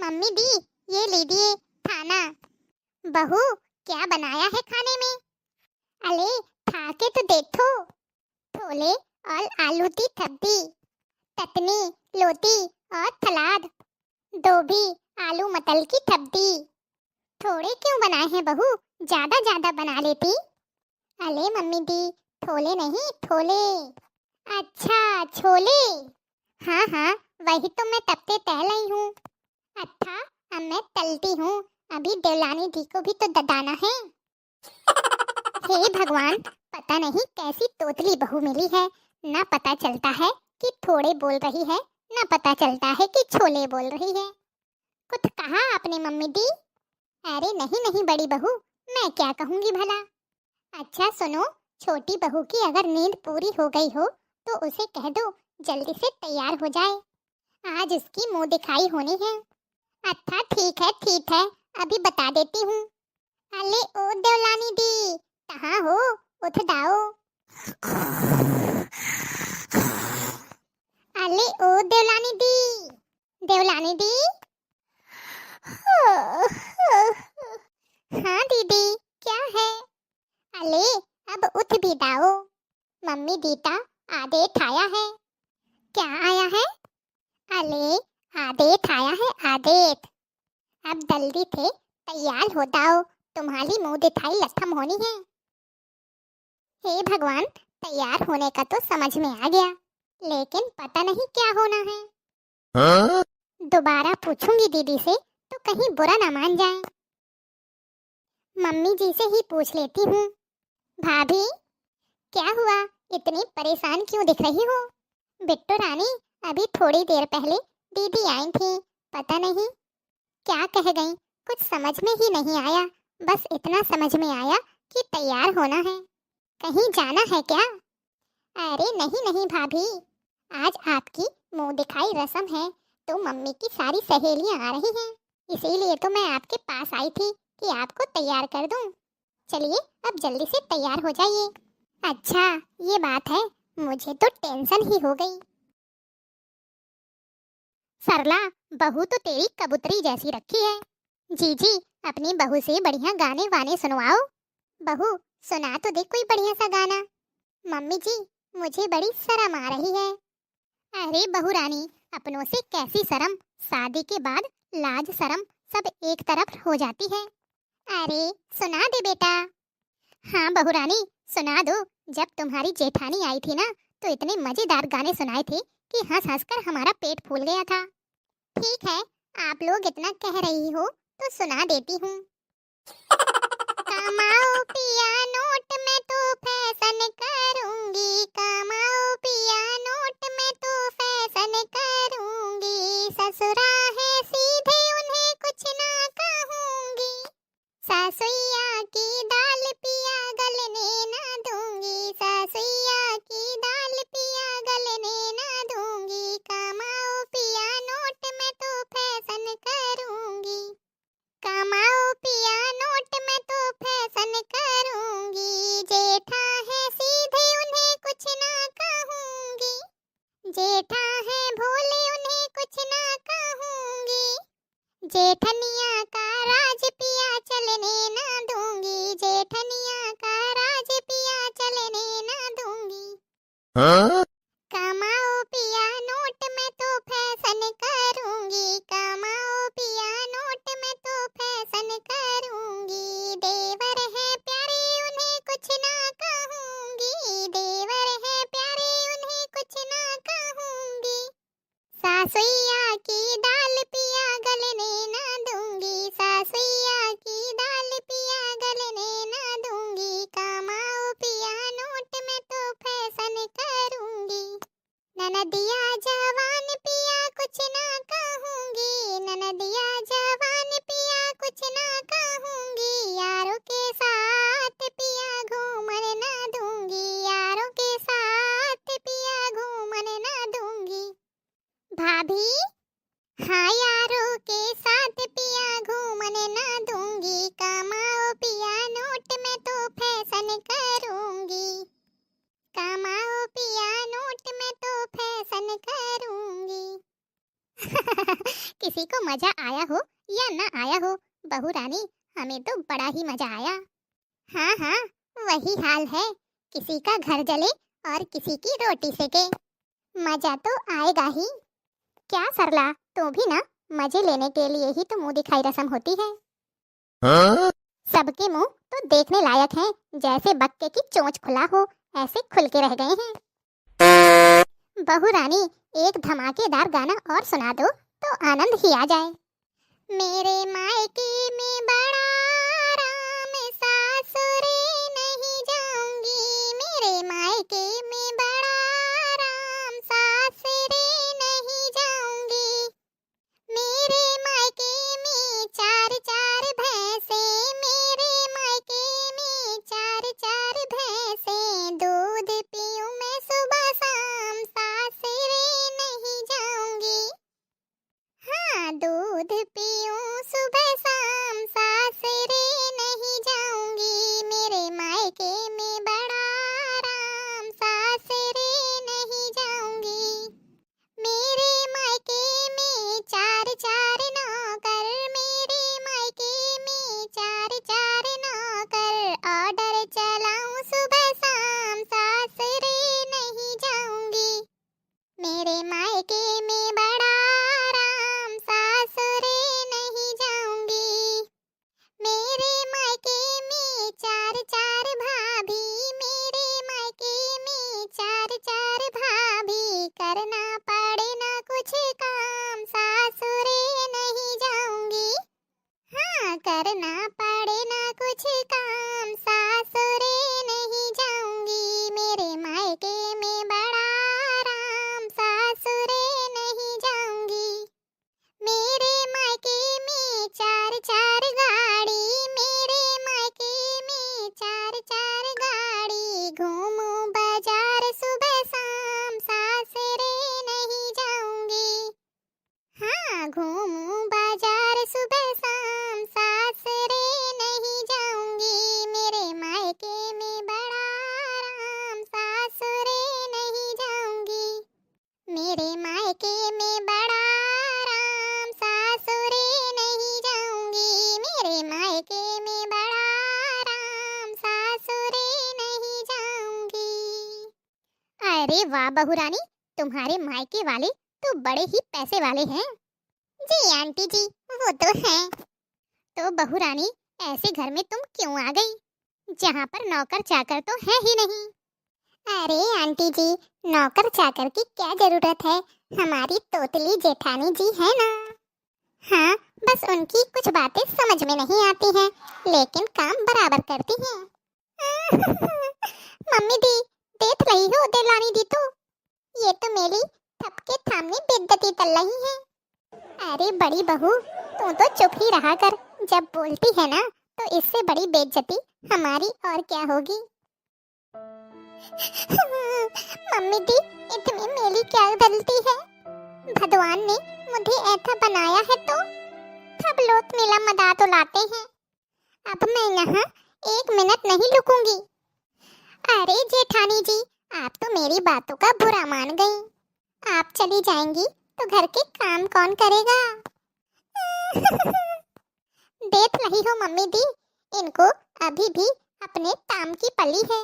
Mummy दी, ये लीजिए खाना। बहू, क्या बनाया है खाने में? अले, खा के तो देखो। छोले और आलू की सब्जी, चटनी, रोटी और सलाद। गोभी आलू मटर की सब्जी। थोड़े क्यों बनाए हैं बहू, ज्यादा ज्यादा बना लेती। अले मम्मी दी, छोले नहीं छोले। अच्छा, छोले। हाँ हाँ, वही तो मैं तब से तल रही हूँ। अच्छा, अब मैं तलती हूँ, अभी देवलानी दी को भी तो ददाना है। हे भगवान, पता नहीं कैसी तोतली बहू मिली है। ना पता चलता है कि थोड़े बोल रही है, ना पता चलता है कि छोले बोल रही है। कुछ कहा आपने मम्मी दी? अरे नहीं नहीं बड़ी बहू, मैं क्या कहूँगी भला। अच्छा सुनो, छोटी बहू की अगर नींद पूरी हो गई हो तो उसे कह दो जल्दी से तैयार हो जाए, आज इसकी मुंह दिखाई होनी है। अच्छा ठीक है, अभी बता देती हूँ। अले ओ देवलानी दी, कहाँ हो? उठ जाओ। अले ओ देवलानी दी, देवलानी दी। हाँ दीदी, क्या है? अले, अब उठ भी जाओ। मम्मी दीता, आदेश आया है। क्या आया है? अले, आदेश आया है, आदेश। अब जल्दी से तैयार हो जाओ, तुम्हारी मुंह दिखाई लक्ष्म होनी है। हे भगवान, तैयार होने का तो समझ में आ गया, लेकिन पता नहीं क्या होना है। हाँ? दोबारा पूछूंगी दीदी से तो कहीं बुरा ना मान जाए। मम्मी जी से ही पूछ लेती हूँ। भाभी, क्या हुआ, इतनी परेशान क्यों दिख रही हो? बिट्टू रानी, अभी थोड़ी देर पहले दीदी आई थी, पता नहीं क्या कह गई, कुछ समझ में ही नहीं आया। बस इतना समझ में आया कि तैयार होना है। कहीं जाना है क्या? अरे नहीं नहीं भाभी, आज आपकी मुंह दिखाई रस्म है, तो मम्मी की सारी सहेलियां आ रही हैं, इसीलिए तो मैं आपके पास आई थी कि आपको तैयार कर दूं। चलिए अब जल्दी से तैयार हो जाइए। अच्छा, ये बात है, मुझे तो टेंशन ही हो गई। सरला, बहू तो तेरी कबूतरी जैसी रखी है। जी, अपनी बहू से बढ़िया गाने वाने सुनवाओ। बहू, सुना तो दे कोई बढ़िया सा गाना। मम्मी जी, मुझे बड़ी शर्म आ रही है। अरे बहू रानी, अपनों से कैसी शर्म, शादी के बाद लाज शर्म सब एक तरफ हो जाती है। अरे सुना दे बेटा। हाँ बहू रानी, सुना दो। जब तुम्हारी जेठानी आई थी ना, तो इतने मजेदार गाने सुनाए थे कि हंस हंस कर हमारा पेट फूल गया था। ठीक है, आप लोग इतना कह रही हो तो सुना देती हूँ। कमाओ पिया नोट में तो फैशन करूंगी, कमाओ पिया नोट में तो फैशन करूंगी, ससुरा है सीधे उन्हें कुछ ना कहूंगी, सासुइया की दाल पिया गलने ना दूंगी, सासुइया की दाल पिया गलने ना दूंगी, कमाओ पिया नोट में तो फैशन करूंगी, कमाओ पिया नोट में तो फैशन करूंगी, जेठा है सीधे उन्हें कुछ ना कहूंगी, जेठा है भोले उन्हें कुछ ना कहूंगी, जेठनिया का राज पिया चलने ना दूंगी, जेठनिया का राज पिया चलने ना दूंगी। हाँ? कमाओ पिया नोट में तो फैशन करूंगी, कमाओ पिया नोट में तो फैशन करूंगी, देवर है प्यारे उन्हें कुछ ना कहूंगी, देवर है प्यारे उन्हें कुछ ना कहूंगी, सासुइया की दाल पिया गलने ना दूंगी, सासुइया की दाल पिया गलने ना दूंगी, कमाओ पिया नोट में तो फैशन करूंगी, ननदिया जवान पिया कुछ ना कहूंगी, ननदिया जवान पिया कुछ ना कहूंगी, यारों के साथ पिया घूमने ना दूंगी, यारों के साथ पिया घूमने ना दूंगी। भाभी, को मजा आया हो या ना आया हो बहू रानी, हमें तो बड़ा ही मजा आया। हाँ हाँ, वही हाल है, किसी का घर जले और किसी की रोटी सेके। मजा तो आएगा ही। क्या सरला, तू भी ना, मजे लेने के लिए ही तो मुंह दिखाई रस्म होती है। हाँ? सबके मुंह तो देखने लायक हैं, जैसे बक्के की चोंच खुला हो ऐसे खुल के रह गए हैं। बहू रानी, एक धमाकेदार गाना और सुना दो तो आनंद ही आ जाए। मेरे मायके में बड़ा आराम, सासुरे नहीं जाऊंगी। मेरे मायके में बड़ा आराम, सासुरे नहीं जाऊंगी। मेरे मायके में चार चार भैंसे, मेरे मायके में चार चार भैंसे। दूध पीऊं मैं सुबह शाम, सासुरे नहीं जाऊंगी। हाँ, दूध पीऊं सुबह शाम, सासुरे नहीं जाऊंगी। मेरे मायके में बड़ा आराम, सासुरे नहीं जाऊंगी। मेरे मायके में चार चार नौकर, मेरे मायके में चार चार नौकर। ऑर्डर चलाऊं सुबह शाम, सासुरे नहीं जाऊंगी। मेरे मायके में बड़ा आराम, सासुरे नहीं जाऊंगी। मेरे मायके में चार चार भाभी, मेरे मायके में चार चार भाभी। करना पड़े ना कुछ काम, सासुरे नहीं जाऊंगी। हाँ, करना पड़े ना कुछ काम, सासुरे नहीं जाऊंगी। मेरे मायके में बड़ा आराम, सासुरे नहीं जाऊंगी। मेरे मायके में चार चार गाड़ी, मेरे मायके में चार चार गाड़ी। घूमूं बाजार सुबह शाम, सासुरे नहीं जाऊंगी। हाँ, घूमूं बाजार सुबह शाम, सासुरे नहीं जाऊंगी। मेरे मायके में बड़ा आराम, सासुरे नहीं जाऊंगी। मेरे मायके में बड़ा आराम, सासुरे नहीं जाऊंगी। मेरे मायके में बड़ा आराम, सासुरे नहीं जाऊंगी। अरे वाह बहू रानी, तुम्हारे मायके वाले तो बड़े ही पैसे वाले हैं। जी आंटी जी, वो तो हैं। तो बहू रानी, ऐसे घर में तुम क्यों आ गई, जहाँ पर नौकर चाकर तो है ही नहीं? अरे आंटी जी, नौकर चाकर की क्या जरूरत है, हमारी तोतली जेठानी जी है ना। हाँ, बस उनकी कुछ बातें समझ में नहीं आती हैं, लेकिन काम बराबर करती हैं। मम्मी दी, देख रही हो देलानी दी, तो ये तो मेरी थपके थामने बेइज्जती कर रही है। अरे बड़ी बहू, तू तो चुप ही रहा कर, जब बोलती है ना तो इससे बड़ी बेइज्जती हमारी और क्या होगी। मम्मी दी, इसमें मेरी क्या गलती है? भगवान ने मुझे ऐसा बनाया है तो सब लोग मिला मदा तो लाते हैं। अब मैं यहाँ एक मिनट नहीं रुकूंगी। अरे जेठानी जी, आप तो मेरी बातों का बुरा मान गई। आप चली जाएंगी तो घर के काम कौन करेगा? देख रही हो मम्मी दी, इनको अभी भी अपने काम की पली है।